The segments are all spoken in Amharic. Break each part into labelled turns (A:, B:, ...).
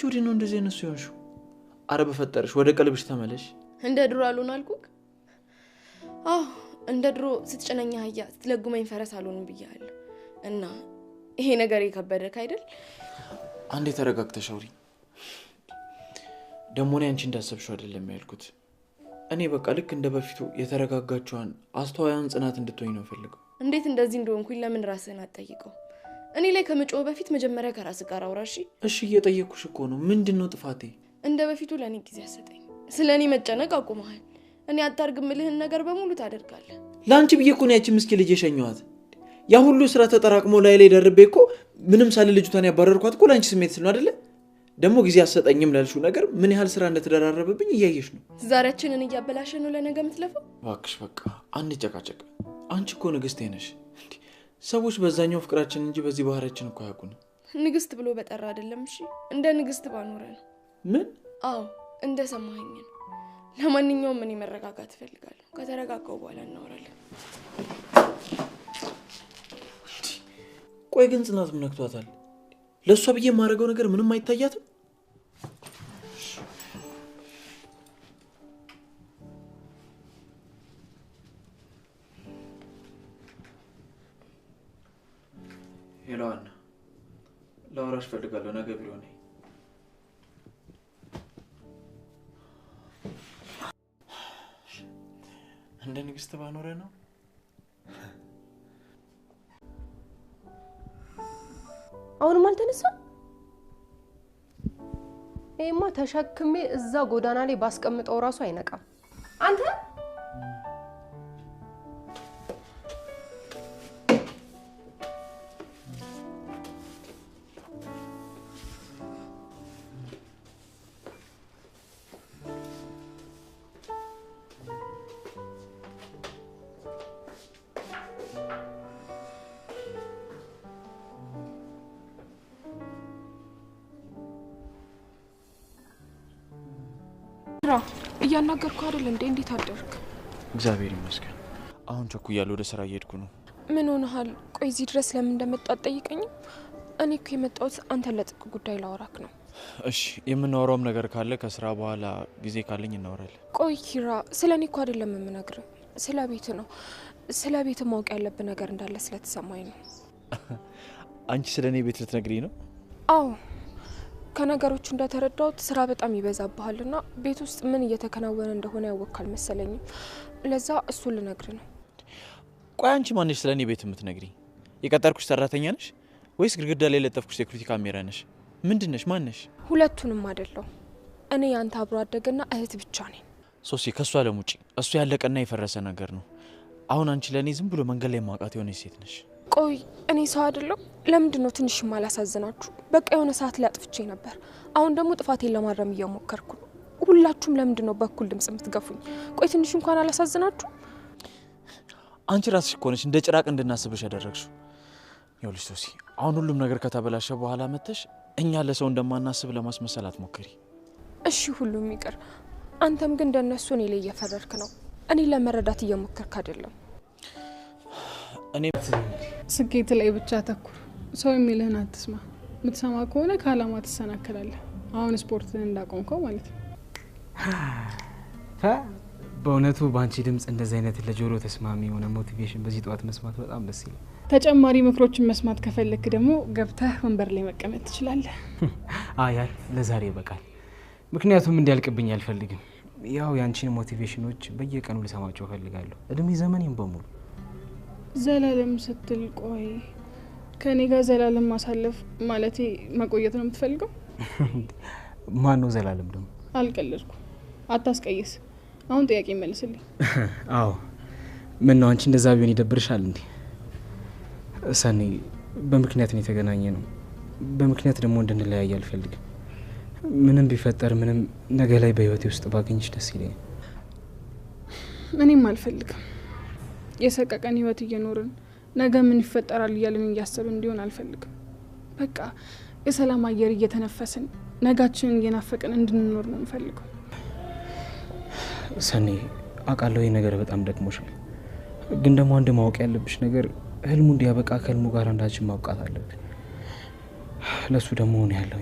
A: ወዲህ ነው እንደዚህ ነው ሲሆንሽ አረ በፈጠረሽ ወደ ቀልብሽ ተመለሽ
B: እንደ ድሮ አሉን አልኩክ እንደ ድሮ ስትጨነኛ አህያ ስትለጉመኝ ፈረስ አሉን ብያለሁ እና ይሄ ነገር ይከበደክ አይደል
A: አንዴ ተረጋግተሽ አውሪ ደሞ ነው አንቺ እንዳሰብሽው አይደለም ያልኩት እኔ በቃ ልክ እንደ በፊቱ የተረጋጋችዋን አስተዋያን ጽናት እንድትሆኝ ነው ፈልገው
B: እንዴት እንደዚህ እንደሆንኩኝ ለምን ራስህን አትጠይቀው እኔ ላይ ከመጮህ በፊት መጀመሪያ ከራስ ጋር አውራሺ
A: እሺ እየጠየቅኩሽ እኮ ነው ምንድነው ጥፋቴ
B: እንደ በፊቱ ለኔ ጊዜ አሰጠኝ ስለኔ መጨነቅ አቁመሃል እኔ አታርግምልህን ነገር በሙሉ ታደርጋለህ
A: ላንቺ ብዬ እኮ ነው ያቺ ምስኪን ልጅ የሸኘዋት ያ ሁሉ ስራ ተጠራቅሞ ላይ ደርቤ እኮ ምንም ሳለ ልጅቷን ያባረርኳት እኮ ላንቺ ስሜት ስለ አይደለ ደሞ ጊዜ አሰጠኝም ላልሽው ነገር ምን ያህል ስራ እንደተደራረበብኝ እያየሽ ነው
B: ዛሬያችንን እያበላሸ ነው ለነገ ምትለፈው
A: ዋክሽ በቃ አንጨቃጨቅ አንቺ እኮ ንግስቴ ነሽ ሰዎች በዛኛው ፍቅራችን እንጂ በዚህ ባህሪያችን እኮ ያቁን
B: ንግስት ብሎ በጠራ አይደለም እሺ እንደ ንግስት ባኖረ ነው
A: ምን
B: አዎ እንደ ሰማኸኝ ነው ለማንኛውም ምን መረጋጋት ፈልጋለሁ ከተረጋጋው በኋላ እናወራለን
A: ቆይ ግን ጽናት ምን ነክቷታል ለሷ ብዬ ማረጋው ነገር ምንም አይታያትም ሄሎአና ላውራሽ ፈልጋለሁ ነገ ቢሮ ነኝ እንደ ንግስት ባኖረ ነው
C: አሁንም አልተነሳ ኤማ ተሸክሜ እዛ ጎዳና ላይ ባስቀምጠው ራሱ አይነቃም አንተ
D: እያናገርኩ አይደል እንዴ እንዴት አደርክ
A: እግዚአብሔር ይመስገን አሁን ቸኩያለሁ ወደ ስራ እየሄድኩ ነው
D: ምን ሆነሃል ቆይ እዚህ ድረስ ለምን እንደመጣ ጠይቀኝም እኔ እኮ የመጣሁት አንተን ለጥቅ ጉዳይ ላወራክ ነው
A: እሺ የምናወራውም ነገር ካለ ከስራ በኋላ ጊዜ ካለኝ እናወራለን
D: ቆይ ኪራ ስለኔ እኮ አይደለም የምነግርህ ስለ ቤት ነው ስለ ቤት ማወቅ ያለብህ ነገር እንዳለ ስለተሰማኝ ነው
A: አንቺ ስለኔ ቤት ልትነግሪኝ ነው
D: አዎ ከነገሮቹ እንደተረዳሁት ስራ በጣም ይበዛብሃልና ቤት ውስጥ ምን እየተከናወነ እንደሆነ ያወቃል መሰለኝ ለዛ እሱ ልነግርህ ነው
A: ቆይ አንቺ ማንሽ ስለኔ ቤት የምትነግሪኝ የቀጠርኩሽ ሰራተኛ ነሽ ወይስ ግድግዳ ላይ ለጠፍኩሽ ሴኩሪቲ ካሜራ ነሽ ምንድነሽ ማንሽ
D: ሁለቱንም አይደለም እኔ ያንተ አብሮ አደገና እህት ብቻ ነኝ
A: ሶሲ ከሷ ለሙጪ እሱ ያለቀና የፈረሰ ነገር ነው አሁን አንቺ ለኔ ዝም ብሎ መንገድ ላይ ማውቃት የሆነች ሴት ነሽ
D: ቆይ እኔ ሰው አይደለም ለምንድን ነው ትንሽ ማላሳዝናችሁ በቃ የሆነ ሰዓት ላይ አጥፍቼ ነበር አሁን ደግሞ ጥፋቴን ለማረም እየሞከርኩ ነው ሁላችሁም ለምንድን ነው በኩል ድምጽ የምትገፉኝ ቆይ ትንሽ እንኳን አላሳዝናችሁ
A: አንቺ ራስሽ እኮ ነሽ እንደ ጭራቅ እንድናስብሽ ያደረግሽው ይኸውልሽ ሶሲ አሁን ሁሉም ነገር ከተበላሸ በኋላ መተሽ እኛ ለሰው እንደማናስብ ለማስመሰል አትሞክሪ
D: እሺ ሁሉም ይቅር አንተም ግን እንደነሱ እኔ ላይ እየፈረድክ ነው እኔ ለመረዳት እየሞከርክ አይደለም
A: እኔ
E: ስኬት ላይ ብቻ ተኩር ሰው የሚልህን አትስማ ምትሰማ ከሆነ ካላማ ተሰናከላለህ አሁን ስፖርትን እንዳቆምከው ማለት ነው
F: በእውነቱ ባንቺ ድምጽ እንደዚህ አይነት ለጆሮ ተስማሚ የሆነ ሞቲቬሽን በዚህ ጧት መስማት በጣም ደስ ይላል
E: ተጨማሪ ምክሮችን መስማት ከፈለክ ደግሞ ገብተህ ወንበር ላይ መቀመጥ ትችላለህ
F: አይ ለዛሬ በቃል ምክንያቱም እንዲያልቅብኝ አልፈልግም ያው ያንቺን ሞቲቬሽኖች በየቀኑ ልሰማቸው ፈልጋለሁ እድሜ ዘመኔን በሙሉ
E: ዘላለም ስትል ቆይ ከኔ ጋር ዘላለም ማሳለፍ ማለቴ መቆየት ነው የምትፈልገው
F: ማን ነው ዘላለም ደግሞ
E: አልቀለድኩ አታስቀይስ አሁን ጥያቄ መልስልኝ
F: አዎ ምን ነው አንቺ እንደዛ ቢሆን ይደብርሻል እንዴ ሰኔ በምክንያት ነው የተገናኘ ነው በምክንያት ደግሞ እንድንለያይ አልፈልግም ምንም ቢፈጠር ምንም ነገ ላይ በህይወቴ ውስጥ ባገኝሽ ደስ ይለኛል
E: እኔም አልፈልግም የሰቀቀን ህይወት እየኖርን ነገ ምን ይፈጠራል እያልን እያሰብን እንዲሆን አልፈልግም በቃ የሰላም አየር እየተነፈስን ነጋችንን እየናፈቅን እንድንኖር ነው የምፈልገው
F: ሰኔ አቃለው ይሄ ነገር በጣም ደክሞሻል ግን ደግሞ አንድ ማወቅ ያለብሽ ነገር ህልሙ እንዲያበቃ ከህልሙ ጋር አንዳችን ማውቃት አለብን ለሱ ደግሞ ሆነ ያለው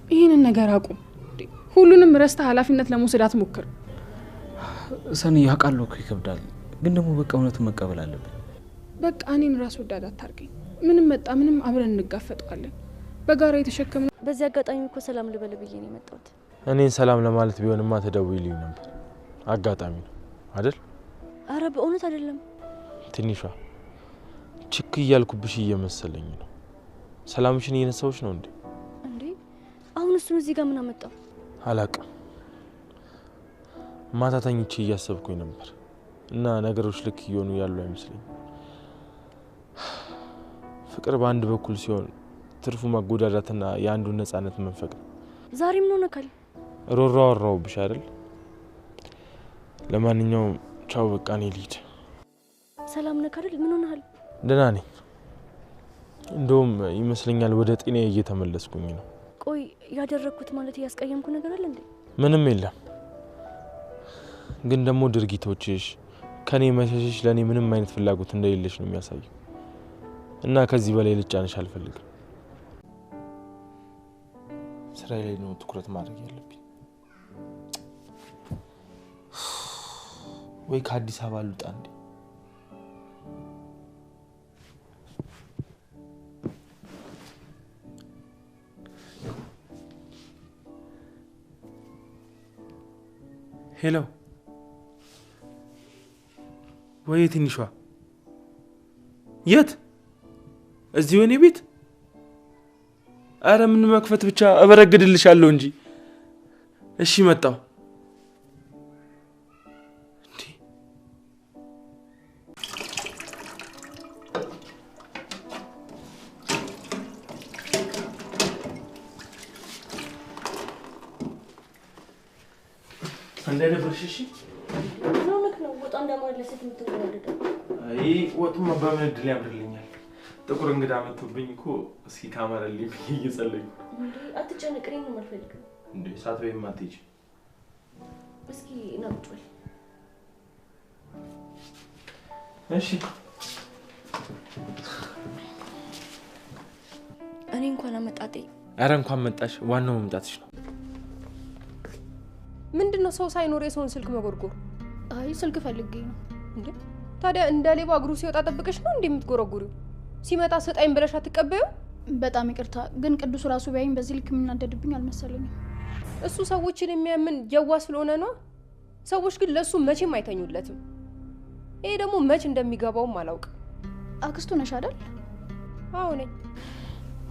E: ይህንን ነገር አቁም። ሁሉንም ረስተ ኃላፊነት ለመውሰድ አትሞክር።
F: ሰኒ ያውቃለሁ እኮ ይከብዳል፣ ግን ደግሞ በቃ እውነቱን መቀበል አለብን።
E: በቃ እኔን ራስ ወዳድ አታርገኝ። ምንም መጣ ምንም አብረን እንጋፈጠዋለን። በጋራ የተሸከምነው።
G: በዚህ አጋጣሚ እኮ ሰላም ልበል ብዬ ነው የመጣሁት።
H: እኔን ሰላም ለማለት ቢሆንማ ተደውይልኝ ነበር። አጋጣሚ ነው አይደል?
G: አረ በእውነት አይደለም።
H: ትንሿ ችክ እያልኩብሽ እየመሰለኝ ነው። ሰላምሽን እየነሳሁሽ ነው እንዴ?
G: እንዴ አሁን እሱን እዚህ ጋር ምን አመጣው?
H: አላቅም። ማታ ተኝቼ እያሰብኩኝ ነበር እና ነገሮች ልክ እየሆኑ ያሉ አይመስለኝም። ፍቅር በአንድ በኩል ሲሆን ትርፉ መጎዳዳትና የአንዱን ነጻነት መንፈቅ ነው።
G: ዛሬ ምን ሆነካል?
H: ሮሮ አወራሁብሽ አይደል? ለማንኛውም ቻው፣ በቃ እኔ ልሂድ።
G: ሰላም ነህ አይደል? ምን ሆነሃል?
H: ደህና ነኝ። እንደውም ይመስለኛል ወደ ጤናዬ እየተመለስኩኝ ነው።
G: ቆይ ያደረኩት ማለት ያስቀየምኩ ነገር አለ እንዴ?
H: ምንም የለም። ግን ደግሞ ድርጊቶችሽ ከኔ መሸሽሽ ለኔ ምንም አይነት ፍላጎት እንደሌለሽ ነው የሚያሳየው እና ከዚህ በላይ ልጫንሽ አልፈልግም። ስራዬ ላይ ነው ትኩረት ማድረግ ያለብኝ። ወይ ከአዲስ አበባ ልውጣ እንዴ? ሄሎ ወይ ትንሿ የት? እዚህ ወኔ ቤት? አረ ምን መክፈት ብቻ እበረግድልሻለሁ እንጂ። እሺ መጣው። እንዴ እንደደብርሽ? እሺ
G: ነው ወጣ እንደማለሰት የምትወደደው?
H: አይ ወጡማ በምን እድል ያምርልኛል። ጥቁር እንግዳ መጥቶብኝ እኮ እስኪ ካመረልኝ እየጸለይኩ።
G: እንዴ አትጨነቅ፣ እኔ ነው የማልፈልገው።
H: እንዴ ሳትበይም አትሄጂ?
G: እስኪ ናቁጭ።
H: እሺ
G: እኔ እንኳን አመጣጤ።
H: አረ እንኳን መጣሽ፣ ዋናው መምጣትሽ ነው።
C: ምንድነው ሰው ሳይኖር የሰውን ስልክ መጎርጎር?
I: አይ ስልክ ፈልጌ ነው።
C: እንዴ ታዲያ እንደ ሌባ እግሩ ሲወጣ ጠብቀሽ ነው እንዴ የምትጎረጉሪው? ሲመጣ ስጣይን ብለሽ አትቀበዩ?
I: በጣም ይቅርታ፣ ግን ቅዱስ ራሱ ቢያይኝ በዚህ ልክ የምናደድብኝ አልመሰለኝም።
C: እሱ ሰዎችን የሚያምን የዋህ ስለሆነ ነው። ሰዎች ግን ለሱ መቼም አይተኙለትም። ይሄ ደግሞ መች እንደሚገባውም አላውቅም።
I: አክስቱ ነሽ አይደል?
C: አዎ ነኝ።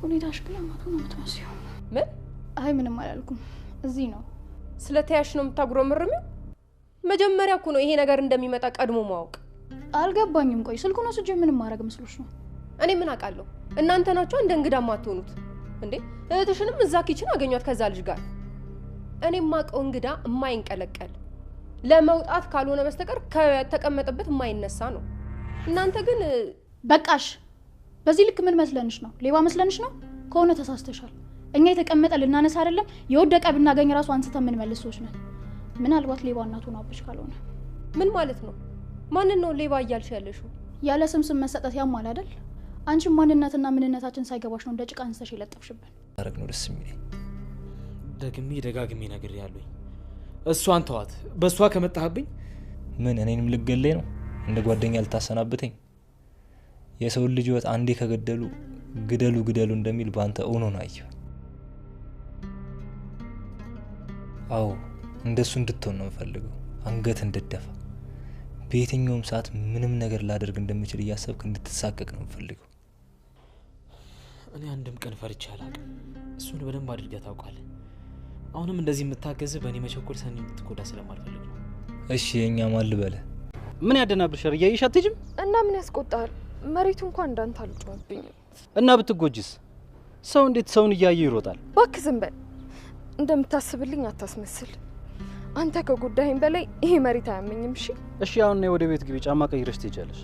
I: ሁኔታሽ ግን አማቱ ነው የምትመስለው።
C: ምን?
I: አይ ምንም አላልኩም። እዚህ ነው
C: ስለተያሽ ነው የምታጉረመርሚው? መጀመሪያ እኮ ነው ይሄ ነገር እንደሚመጣ ቀድሞ ማወቅ።
I: አልገባኝም። ቆይ ስልኩን ወስጄ ምንም ማድረግ መስሎሽ ነው?
C: እኔ ምን አውቃለሁ? እናንተ ናችሁ እንደ እንግዳ ማትሆኑት እንዴ? እህትሽንም እዛ ኪችን አገኟት ከዛ ልጅ ጋር። እኔ ማቀው እንግዳ የማይንቀለቀል ለመውጣት ካልሆነ በስተቀር ከተቀመጠበት የማይነሳ ነው። እናንተ ግን
I: በቃሽ። በዚህ ልክ ምን መስለንሽ ነው? ሌባ መስለንሽ ነው? ከሆነ ተሳስተሻል። እኛ የተቀመጠ ልናነሳ አይደለም የወደቀ ብናገኝ ራሱ አንስተን ምን መልሶች ነን። ምናልባት ሌባ እናቱ ናብሽ ካልሆነ።
C: ምን ማለት ነው? ማንን ነው ሌባ እያልሽ ያለሽው?
I: ያለ ስም መሰጠት ያማል አይደል? አንቺ ማንነትና ምንነታችን ሳይገባሽ ነው እንደ ጭቃ አንስተሽ የለጠፍሽብን።
F: አረግ ነው ደስ የሚለኝ። ደግሜ ደጋግሜ ነግሬያለሁ። እሷን ተዋት። በእሷ ከመጣህብኝ
J: ምን እኔንም ልገለኝ ነው? እንደ ጓደኛ ልታሰናብተኝ? የሰው ልጅ ወጥ አንዴ ከገደሉ ግደሉ ግደሉ እንደሚል ባንተ ኦኖ ነው አየሁ። አዎ እንደሱ እንድትሆን ነው የምፈልገው። አንገት እንድትደፋ በየትኛውም ሰዓት ምንም ነገር ላደርግ እንደምችል እያሰብክ እንድትሳቀቅ ነው የምፈልገው።
F: እኔ አንድም ቀን ፈርቼ አላውቅም። እሱን በደንብ አድርገህ ታውቃለህ። አሁንም እንደዚህ የምታገዝህ በእኔ መቸኮል ሰኒ እንድትጎዳ ስለማልፈልግ ነው።
J: እሺ የኛ ማል በለ
K: ምን ያደናብርሻል? እያየሽ አትሄጂም?
D: እና ምን ያስቆጣል? መሬቱ እንኳን እንዳንተ አልጮህብኝም።
K: እና ብትጎጂስ? ሰው እንዴት ሰውን እያየ ይሮጣል?
D: እባክህ ዝም በል። እንደምታስብልኝ አታስመስል። አንተ ከጉዳይም በላይ ይሄ መሬት አያመኝም። እሺ
K: እሺ፣ አሁን ነይ ወደ ቤት ግቢ። ጫማ ቀይረሽ ትሄጃለሽ።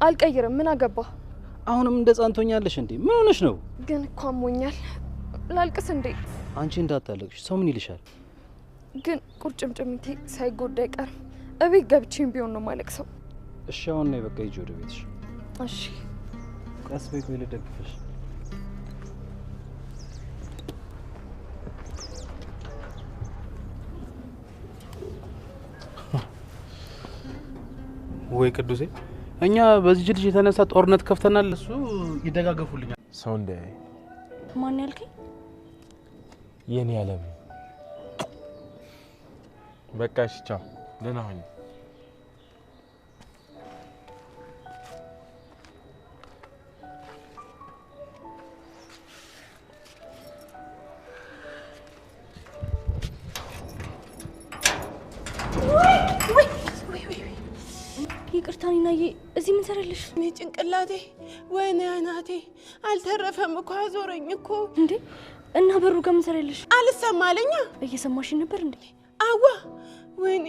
D: አልቀይርም። ምን አገባ?
K: አሁንም እንደ ጻንቶኛለሽ እንዴ? ምን ሆነሽ ነው?
D: ግን እኮ አሞኛል። ላልቅስ እንዴ?
K: አንቺ እንዳታለቅሽ። ሰው ምን ይልሻል?
D: ግን ቁርጭምጭሚቴ ሳይጎዳ አይቀርም። እቤት ገብቼም ቢሆን ነው ማለቅሰው።
K: እሺ አሁን ነይ በቃ ሂጂ ወደ ቤትሽ።
D: እሺ
K: ቀስ በይ፣ ቆይ ልደግፍሽ። ወይ ቅዱሴ፣ እኛ በዚህ ልጅ የተነሳ ጦርነት ከፍተናል፣ እሱ ይደጋገፉልኛል።
H: ሰው እንዳያይ።
G: ማን ያልከኝ?
H: የኔ ዓለም በቃ እሺ፣ ቻው፣ ደህና ሁኚ።
G: ይቅርታ ኒናዬ፣ እዚህ ምን ሰራለሽ?
L: እኔ ጭንቅላቴ ወይኔ አናቴ አልተረፈም እኮ አዞረኝ እኮ።
G: እንዴ እና በሩ ጋር ምን ሰራለሽ?
L: አልሰማለኛ።
G: እየሰማሽኝ ነበር እንዴ?
L: አዋ ወይኔ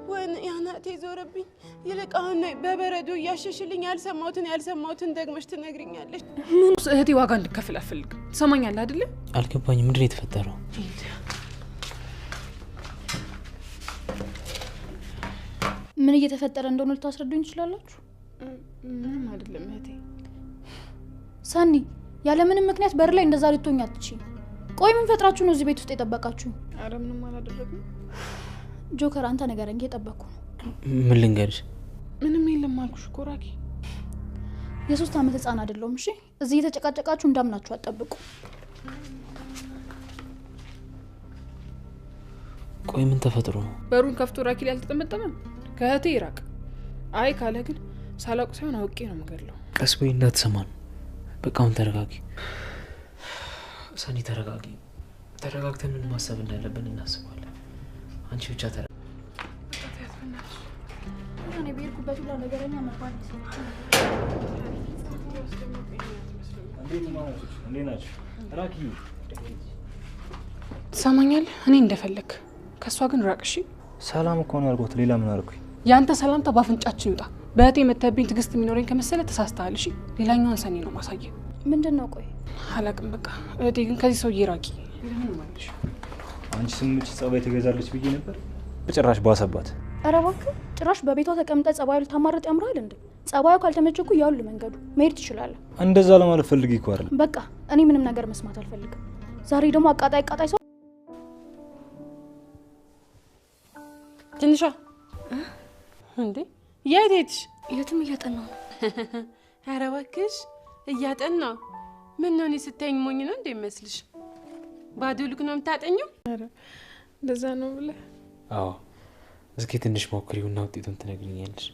L: ወይኔ አናቴ ዞረብኝ። ይልቅ አሁን በበረዶ እያሸሽልኝ ያልሰማሁትን ደግመሽ ትነግሪኛለሽ።
E: ምን እህቴ ዋጋ እንድከፍል አልፈልግም። ትሰማኛለህ አይደለ?
F: አልገባኝም። ምንድን ነው የተፈጠረው?
I: ምን እየተፈጠረ እንደሆነ ልታስረዱኝ ትችላላችሁ?
E: ምንም አይደለም እህቴ።
I: ሰኒ ያለ ምንም ምክንያት በር ላይ እንደዛ ልትሆኝ አትችይም። ቆይ ምን ፈጥራችሁ ነው እዚህ ቤት ውስጥ የጠበቃችሁ?
E: አረ ምንም አላደረግም።
I: ጆከር አንተ ነገረኝ፣ እየጠበቅኩ ነው።
F: ምን ልንገርሽ?
E: ምንም የለም አልኩሽ እኮ ራኪ።
I: የ3 ዓመት ህፃን አይደለሁም። እሺ እዚህ እየተጨቃጨቃችሁ እንዳምናችሁ አትጠብቁ።
F: ቆይ ምን ተፈጥሮ ነው?
E: በሩን ከፍቶ ራኪ ላይ አልተጠመጠመም። ከእህቴ ይራቅ። አይ ካለ ግን ሳላውቅ ሳይሆን አውቄ ነው የምገድለው።
F: ቀስ በይ እንዳትሰማን። በቃ አሁን ተረጋጊ ሰኒ፣ ተረጋጊ። ተረጋግተን ምን ማሰብ እንዳለብን እናስባለን። አንቺ ብቻ ተረጋጊ።
I: እኔ በሄድኩበት ሁላ ነገረኛ መባል
E: ትሰማኛለህ? እኔ እንደፈለግ ከእሷ ግን ራቅ። እሺ
J: ሰላም እኮ ነው ያልኩት። ሌላ ምን አልኩኝ?
E: ያንተ ሰላምታ ባፍንጫችን ይውጣ። በእህቴ መተብኝ ትዕግስት የሚኖረኝ ከመሰለ ተሳስተሃል። እሺ ሌላኛዋን ሰኒ ነው ማሳየ።
I: ምንድን ነው? ቆይ
E: አላቅም። በቃ እህቴ ግን ከዚህ ሰውዬ ራቂ። ለምን ማለሽ?
J: አንቺ ስምች ጸባይ ትገዛለች ብዬ ነበር፣ ጭራሽ ባሰባት።
I: ኧረ እባክህ ጭራሽ በቤቷ ተቀምጠ ጸባዩ ልታማርጥ ያምራል እንዴ? ጸባዩ ካልተመቸኩ ያውል መንገዱ መሄድ ትችላለህ።
J: እንደዛ ለማለት ፈልጊ እኮ አይደል?
I: በቃ እኔ ምንም ነገር መስማት አልፈልግም። ዛሬ ደግሞ አቃጣይ ሰው
L: ትንሿ እንዴ የት ሄድሽ?
G: የትም እያጠናሁ ነው።
L: ኧረ እባክሽ እያጠናሁ። ምን ነው እኔ ስታይኝ ሞኝ ነው እንደ ይመስልሽ? ባዶ ልክ ነው የምታጠኘው?
E: ኧረ እንደዛ ነው ብለህ?
F: አዎ እስኪ ትንሽ ሞክሪውና ውጤቱን ትነግሪኛለሽ።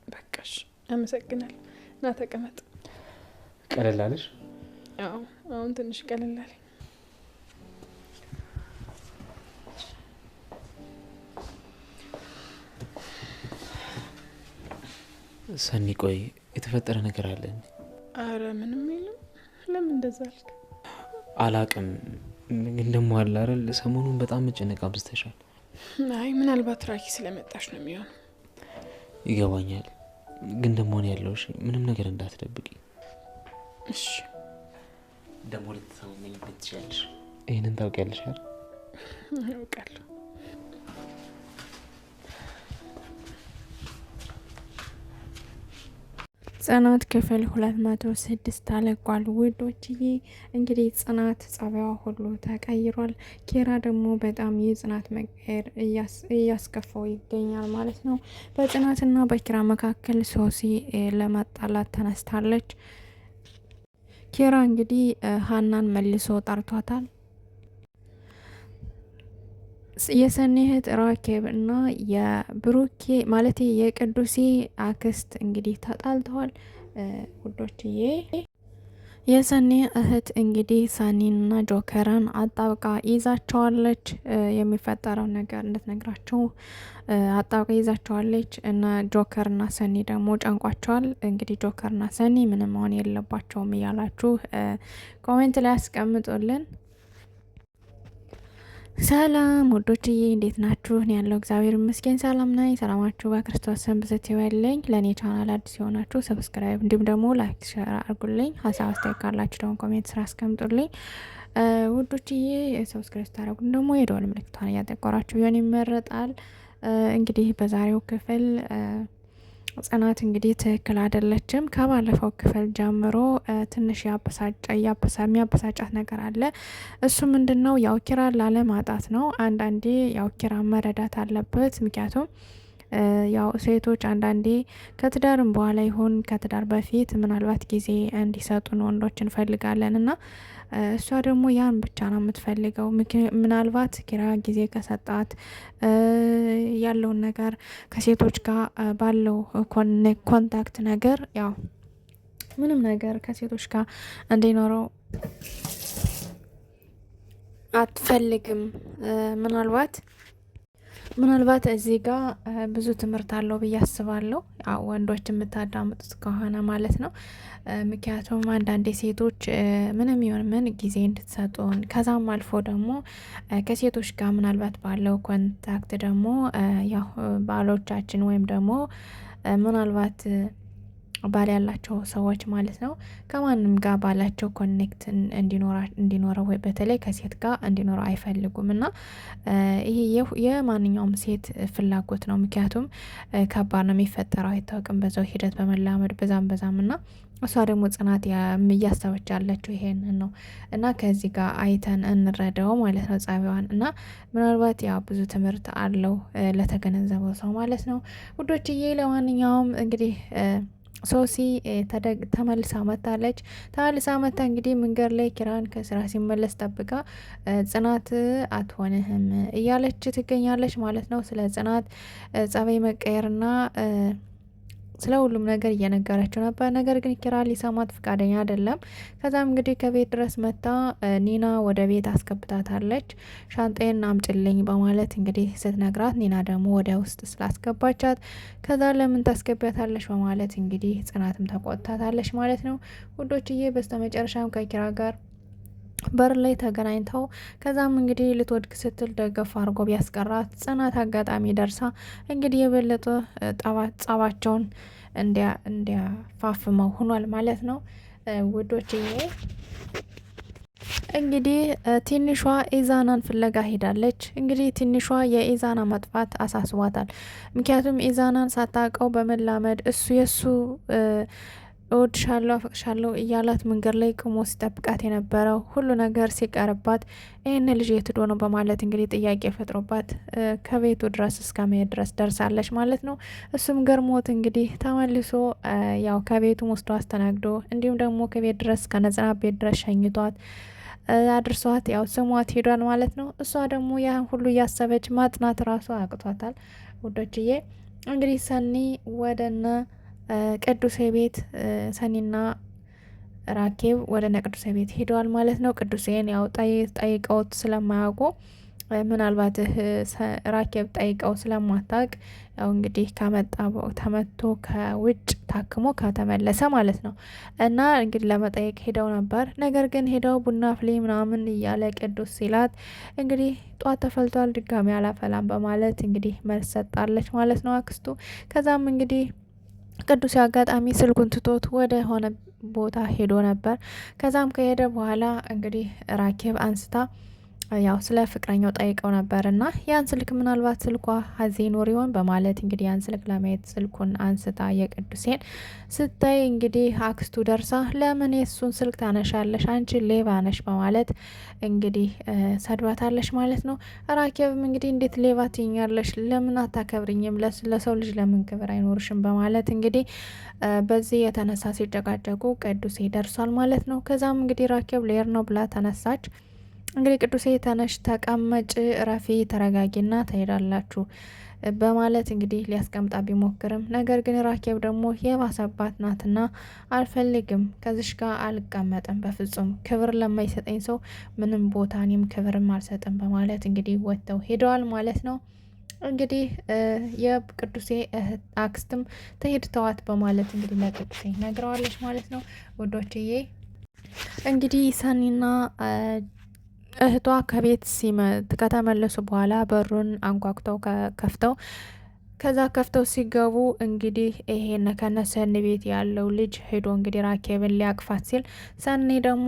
E: በቃሽ፣ አመሰግናለሁ። ና ተቀመጥ።
F: ቀለል አለሽ?
E: አዎ አሁን ትንሽ ቀለል አለኝ።
F: ሰኒ ቆይ የተፈጠረ ነገር አለ?
E: አረ ምንም የለም። ለምን እንደዛ አልክ?
F: አላቅም፣ ግን ደግሞ አለ አይደል ሰሞኑን በጣም መጨነቅ አብዝተሻል።
E: አይ ምናልባት ራኪ ስለመጣሽ ነው የሚሆነው።
F: ይገባኛል፣ ግን ደግሞ ነው ያለውሽ ምንም ነገር እንዳትደብቂ
E: እሺ?
F: ደግሞ ልትተማመኝበት ትችያለሽ። ይሄንን ታውቂያለሽ አይደል?
E: አውቃለሁ።
M: ጽናት ክፍል 206 ተለቋል። ውዶችዬ እንግዲህ ጽናት ጸባይዋ ሁሉ ተቀይሯል። ኪራ ደግሞ በጣም የጽናት መቀየር እያስከፋው ይገኛል ማለት ነው። በጽናትና በኪራ መካከል ሶሲ ለማጣላት ተነስታለች። ኪራ እንግዲህ ሀናን መልሶ ጠርቷታል። የሰኒ እህት ራኬብ እና የብሩኬ ማለት የቅዱሴ አክስት እንግዲህ ተጣልተዋል። ውዶችዬ የሰኒ እህት እንግዲህ ሰኒንና ጆከርን አጣብቃ ይዛቸዋለች። የሚፈጠረው ነገር እንድትነግራቸው አጣብቃ ይዛቸዋለች እና ጆከርና ሰኒ ደግሞ ጨንቋቸዋል። እንግዲህ ጆከርና ሰኒ ምንም መሆን የለባቸውም እያላችሁ ኮሜንት ላይ ያስቀምጡልን። ሰላም ወዶችዬ እንዴት ናችሁ? እኔ ያለው እግዚአብሔር ይመስገን ሰላም ነኝ። ሰላማችሁ በክርስቶስ ስም ብዝት ይበልኝ። ለእኔ ቻናል አዲስ የሆናችሁ ሰብስክራይብ እንዲሁም ደግሞ ላይክ ሸር አድርጉልኝ። ሀሳብ አስተያየት ካላችሁ ደግሞ ኮሜንት ስራ አስቀምጡልኝ። ውዶችዬ ሰብስክራይብ ስታደርጉን ደግሞ የደወል ምልክቷን እያጠቆራችሁ ቢሆን ይመረጣል። እንግዲህ በዛሬው ክፍል ጽናት እንግዲህ ትክክል አይደለችም። ከባለፈው ክፍል ጀምሮ ትንሽ የሚያበሳጫት ነገር አለ። እሱ ምንድን ነው? ያው ኪራን ላለማጣት ነው። አንዳንዴ ያው ኪራን መረዳት አለበት። ምክንያቱም ያው ሴቶች አንዳንዴ ከትዳርም በኋላ ይሁን ከትዳር በፊት ምናልባት ጊዜ እንዲሰጡን ወንዶች እንፈልጋለን እና እሷ ደግሞ ያን ብቻ ነው የምትፈልገው። ምናልባት ኪራ ጊዜ ከሰጣት ያለውን ነገር ከሴቶች ጋር ባለው ኮንታክት ነገር ያው ምንም ነገር ከሴቶች ጋር እንዲኖረው አትፈልግም። ምናልባት እዚህ ጋር ብዙ ትምህርት አለው ብዬ አስባለሁ። ያው ወንዶች የምታዳምጡት ከሆነ ማለት ነው። ምክንያቱም አንዳንዴ ሴቶች ምንም ይሁን ምን ጊዜ እንድትሰጡን ከዛም አልፎ ደግሞ ከሴቶች ጋር ምናልባት ባለው ኮንታክት ደግሞ ያው ባሎቻችን ወይም ደግሞ ምናልባት ባል ያላቸው ሰዎች ማለት ነው ከማንም ጋር ባላቸው ኮኔክት እንዲኖረው ወይ በተለይ ከሴት ጋር እንዲኖረው አይፈልጉም እና ይሄ የማንኛውም ሴት ፍላጎት ነው። ምክንያቱም ከባድ ነው የሚፈጠረው አይታወቅም፣ በዛው ሂደት በመላመድ በዛም እና እሷ ደግሞ ጽናት እያሰበች ያለችው ይሄንን ነው እና ከዚህ ጋር አይተን እንረዳው ማለት ነው ጸባይዋን እና ምናልባት ያው ብዙ ትምህርት አለው ለተገነዘበው ሰው ማለት ነው ውዶችዬ። ለማንኛውም እንግዲህ ሶሲ ተመልሳ መታለች። ተመልሳ መታ እንግዲህ መንገድ ላይ ኪራን ከስራ ሲመለስ ጠብቃ ጽናት አትሆንህም እያለች ትገኛለች ማለት ነው። ስለ ጽናት ጸባይ መቀየርና ስለ ሁሉም ነገር እየነገረችው ነበር። ነገር ግን ኪራ ሊሰማት ፍቃደኛ አይደለም። ከዛም እንግዲህ ከቤት ድረስ መታ ኒና ወደ ቤት አስገብታታለች። ሻንጣዬን አምጭልኝ በማለት እንግዲህ ስትነግራት ኒና ደግሞ ወደ ውስጥ ስላስገባቻት ከዛ ለምን ታስገቢያታለች በማለት እንግዲህ ጽናትም ተቆጥታታለች ማለት ነው ውዶችዬ። በስተመጨረሻም ከኪራ ጋር በር ላይ ተገናኝተው ከዛም እንግዲህ ልትወድቅ ስትል ደገፍ አድርጎ ቢያስቀራት ጽናት አጋጣሚ ደርሳ እንግዲህ የበለጠ ጸባቸውን እንዲያፋፍመው ሆኗል ማለት ነው ውዶችዬ። እንግዲህ ትንሿ ኢዛናን ፍለጋ ሄዳለች። እንግዲህ ትንሿ የኢዛና መጥፋት አሳስቧታል። ምክንያቱም ኢዛናን ሳታውቀው በመላመድ እሱ የሱ እወድሻለሁ አፈቅሻለሁ እያላት መንገድ ላይ ቆሞ ሲጠብቃት የነበረው ሁሉ ነገር ሲቀርባት ይህን ልጅ የት ሄዶ ነው በማለት እንግዲህ ጥያቄ ፈጥሮባት ከቤቱ ድረስ እስከ መሄድ ድረስ ደርሳለች ማለት ነው። እሱም ገርሞት እንግዲህ ተመልሶ ያው ከቤቱ ወስዶ አስተናግዶ እንዲሁም ደግሞ ከቤት ድረስ ከነጽናት ቤት ድረስ ሸኝቷት አድርሷት ያው ስሟት ሄዷል ማለት ነው። እሷ ደግሞ ያን ሁሉ እያሰበች ማጥናት ራሷ አቅቷታል ውዶችዬ። እንግዲህ ሰኒ ወደነ ቅዱሴ ቤት ሰኒና ራኬብ ወደ ቅዱሴ ቤት ሄደዋል ማለት ነው። ቅዱሴን ያው ጠይቀውት ስለማያውቁ ምናልባት ራኬብ ጠይቀው ስለማታውቅ ያው እንግዲህ ተመቶ ከውጭ ታክሞ ከተመለሰ ማለት ነው እና እንግዲህ ለመጠየቅ ሄደው ነበር። ነገር ግን ሄደው ቡና ፍሌ ምናምን እያለ ቅዱስ ሲላት እንግዲህ ጧት ተፈልቷል ድጋሚ አላፈላም በማለት እንግዲህ መልስ ሰጣለች ማለት ነው አክስቱ። ከዛም እንግዲህ ቅዱስ አጋጣሚ ስልኩን ትቶት ወደ ሆነ ቦታ ሄዶ ነበር። ከዛም ከሄደ በኋላ እንግዲህ ራኬብ አንስታ ያው ስለ ፍቅረኛው ጠይቀው ነበር እና ያን ስልክ ምናልባት ስልኳ ሀዜ ኖር ይሆን በማለት እንግዲህ ያን ስልክ ለማየት ስልኩን አንስታ የቅዱሴን ስታይ እንግዲህ አክስቱ ደርሳ ለምን የሱን ስልክ ታነሻለሽ አንቺ ሌባ ነሽ በማለት እንግዲህ ሰድባታለሽ ማለት ነው። ራኬብም እንግዲህ እንዴት ሌባ ትይኛለሽ? ለምን አታከብርኝም? ለሰው ልጅ ለምን ክብር አይኖርሽም? በማለት እንግዲህ በዚህ የተነሳ ሲጨቃጨቁ ቅዱሴ ደርሷል ማለት ነው። ከዛም እንግዲህ ራኬብ ሌር ነው ብላ ተነሳች። እንግዲህ ቅዱሴ ተነሽ፣ ተቀመጭ፣ ረፊ፣ ተረጋጊና ትሄዳላችሁ በማለት እንግዲህ ሊያስቀምጣ ቢሞክርም ነገር ግን ራኬብ ደግሞ የባሰባት ናትና አልፈልግም፣ ከዚሽ ጋር አልቀመጥም፣ በፍጹም ክብር ለማይሰጠኝ ሰው ምንም ቦታ እኔም ክብርም አልሰጥም በማለት እንግዲህ ወጥተው ሄደዋል ማለት ነው። እንግዲህ የቅዱሴ አክስትም ትሄድ ተዋት በማለት እንግዲህ ለቅዱሴ ነግረዋለች ማለት ነው ውዶችዬ። እንግዲህ ሰኒና እህቷ ከቤት ከተመለሱ በኋላ በሩን አንኳኩተው ከፍተው ሲገቡ እንግዲህ ይሄን ከነሰኒ ቤት ያለው ልጅ ሄዶ እንግዲህ ራኬብን ሊያቅፋት ሲል ሰኒ ደግሞ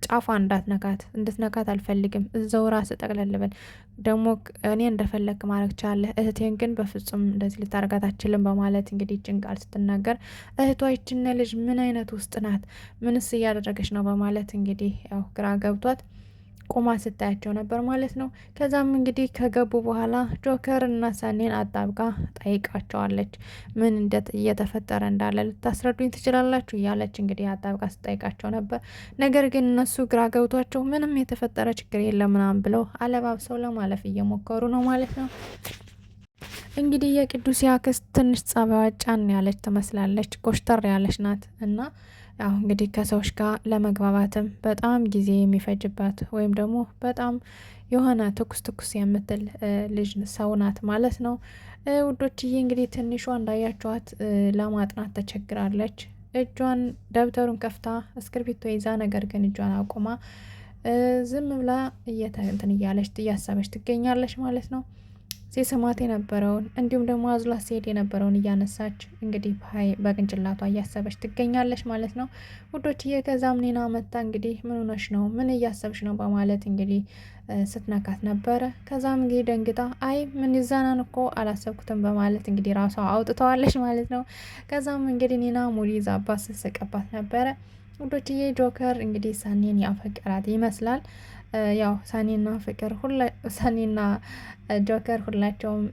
M: ጫፏ እንድትነካት አልፈልግም፣ እዛው ራስ ጠቅለልበን ደግሞ እኔ እንደፈለግ ማድረግ ቻለህ፣ እህቴን ግን በፍጹም እንደዚህ ልታረጋት አችልም በማለት እንግዲህ ይችን ቃል ስትናገር እህቷ ይችን ልጅ ምን አይነት ውስጥ ናት? ምንስ እያደረገች ነው? በማለት እንግዲህ ያው ግራ ገብቷት ቆማ ስታያቸው ነበር ማለት ነው። ከዛም እንግዲህ ከገቡ በኋላ ጆከር እና ሰኔን አጣብቃ ጠይቃቸዋለች። ምን እየተፈጠረ እንዳለ ልታስረዱኝ ትችላላችሁ እያለች እንግዲህ አጣብቃ ስጠይቃቸው ነበር። ነገር ግን እነሱ ግራ ገብቷቸው ምንም የተፈጠረ ችግር የለም ምናምን ብለው አለባብሰው ለማለፍ እየሞከሩ ነው ማለት ነው። እንግዲህ የቅዱስ አክስት ትንሽ ጸባይዋ ጫን ያለች ትመስላለች፣ ኮሽተር ያለች ናት እና ያው እንግዲህ ከሰዎች ጋር ለመግባባትም በጣም ጊዜ የሚፈጅባት ወይም ደግሞ በጣም የሆነ ትኩስ የምትል ልጅ ሰው ናት ማለት ነው። ውዶችዬ እንግዲህ ትንሿ እንዳያቸዋት ለማጥናት ተቸግራለች። እጇን ደብተሩን ከፍታ እስክርቢቶ ይዛ ነገር ግን እጇን አቁማ ዝም ብላ እንትን እያለች እያሰበች ትገኛለች ማለት ነው። ሲስማት የነበረውን እንዲሁም ደግሞ አዝሏት ሲሄድ የነበረውን እያነሳች እንግዲህ በቅንጭላቷ እያሰበች ትገኛለች ማለት ነው ውዶችዬ። ከዛም ኒና መታ እንግዲህ ምን ሆነሽ ነው ምን እያሰብሽ ነው በማለት እንግዲህ ስትነካት ነበረ። ከዛም እንግዲህ ደንግጣ አይ ምን ይዛናን እኮ አላሰብኩትም በማለት እንግዲህ ራሷ አውጥተዋለች ማለት ነው። ከዛም እንግዲህ ኒና ሙሉ ይዛባት ስትስቅባት ነበረ ውዶችዬ። ጆከር እንግዲህ ሰኔን ያፈቀራት ይመስላል። ያው ሰኔና ጆከር ሁላቸውም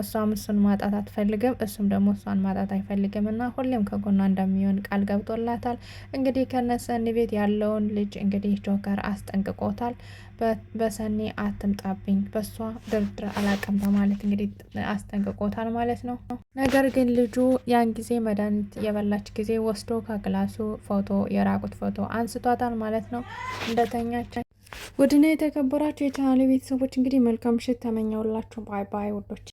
M: እሷም እሱን ማጣት አትፈልግም፣ እሱም ደግሞ እሷን ማጣት አይፈልግም እና ሁሌም ከጎኗ እንደሚሆን ቃል ገብቶላታል። እንግዲህ ከነሰኒ ቤት ያለውን ልጅ እንግዲህ ጆከር አስጠንቅቆታል። በሰኒ አትምጣብኝ፣ በሷ ድርድር አላቅም በማለት እንግዲህ አስጠንቅቆታል ማለት ነው። ነገር ግን ልጁ ያን ጊዜ መድኃኒት የበላች ጊዜ ወስዶ ከክላሱ የራቁት ፎቶ አንስቷታል ማለት ነው እንደተኛች። ውድና የተከበራችሁ የቻናሌ ቤተሰቦች እንግዲህ መልካም ምሽት ተመኘውላችሁ። ባይ ባይ ውዶች።